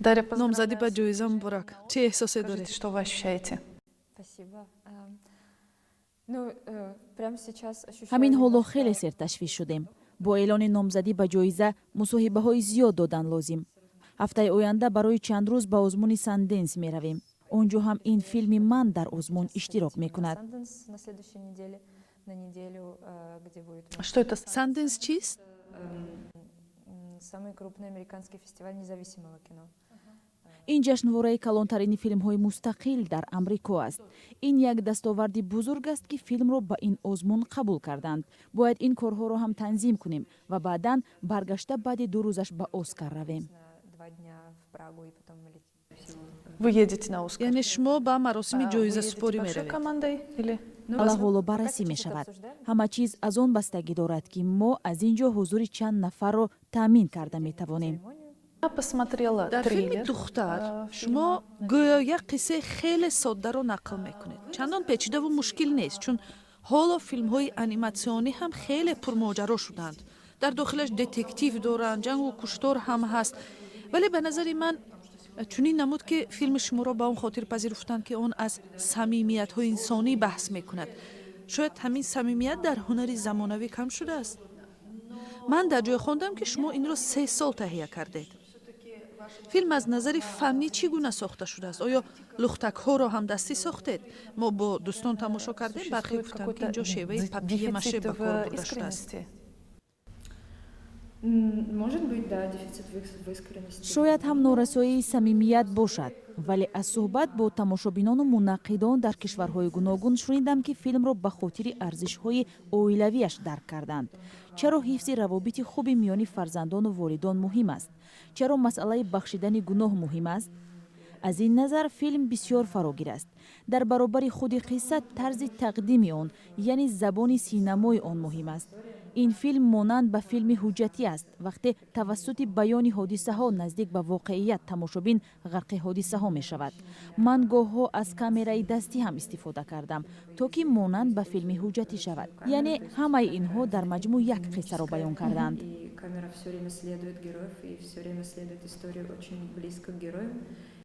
Дарья, номзадӣ ба поздравляю. ҷоиза муборак. Чӣ эҳсосе доред? Скажите, что вы ощущаете? Спасибо. Ну, прямо сейчас ощущаю ҳамин ҳоло немножко... хеле серташвиш шудем. Бо эълони номзадӣ ба ҷоиза мусоҳибаҳои зиёд додан лозим. ҳафтаи оянда барои чанд рӯз ба озмуни Санденс меравем. Он ҷо ҳам ин филми ман дар озмун иштирок мекунад. Sundance на следующей неделе, на неделю, где будет Что это? Санденс чист? самый крупный американский фестиваль независимого кино. ин ҷашнвораи калонтарини филмҳои мустақил дар амрико аст. ин як дастоварди бузург аст ки филмро ба ин озмун қабул карданд. бояд ин корҳоро ҳам танзим кунем ва баъдан баргашта баъди 2 рӯзаш ба Оскар равем. На 2 дня в Прагу и потом мы летим. Вы едете на Оскар? яъне шумо ба маросими Вы ҷоизасупорӣ едете большой меравед? командой или? алаҳоло баррасӣ мешавад. ҳама чиз аз он бастагӣ дорад ки мо аз ин ҷо ҳузури чанд нафарро таъмин карда метавонем. Я посмотрела дар филми трейлер. духтар шумо гӯё як қиссаи хеле соддаро нақл мекунед. чандон печидаву мушкил нест, чун ҳоло филмҳои аниматсионӣ ҳам хеле пурмоҷаро шуданд. дар дохилаш детектив доранд, ҷангу куштор ҳам ҳаст. вале ба назари ман чунин намуд ки филми шуморо ба он хотир пазируфтанд ки он аз самимиятҳои инсонӣ баҳс мекунад. шояд ҳамин самимият дар ҳунари замонавӣ кам шудааст. ман дар ҷое хондам ки шумо инро 3 сол таҳия кардед. филм аз назари фаннӣ чӣ гуна сохта шудааст? оё лухтакҳоро ҳам дастӣ сохтед? мо бо дӯстон тамошо кардем, бархе Существует гуфтанд ки какой-то инҷо шеваи папие-маше дефицит ба кор в бурда шудааст. искренности. Может быть, да, дефицит в искренности. шояд ҳам норасоии самимият бошад. вале аз суҳбат бо тамошобинону мунаққидон дар кишварҳои гуногун шунидам ки филмро ба хотири арзишҳои оилавиаш дарк карданд. чаро ҳифзи равобити хуби миёни фарзандону волидон муҳим аст? чаро масъалаи бахшидани гуноҳ муҳим аст? аз ин назар филм бисёр фарогир аст. дар баробари худи қисса тарзи тақдими он, яъне забони синамои он муҳим аст. ин филм монанд ба филми ҳуҷҷатӣ аст. вақте тавассути баёни ҳодисаҳо наздик ба воқеият тамошобин ғарқи ҳодисаҳо мешавад. ман гоҳҳо аз камераи дастӣ ҳам истифода кардам, то ки монанд ба филми ҳуҷҷатӣ шавад. яъне ҳамаи инҳо дар маҷмӯъ як қиссаро баён карданд. И камера все время следует героев, и все время следует историю очень близко к героям.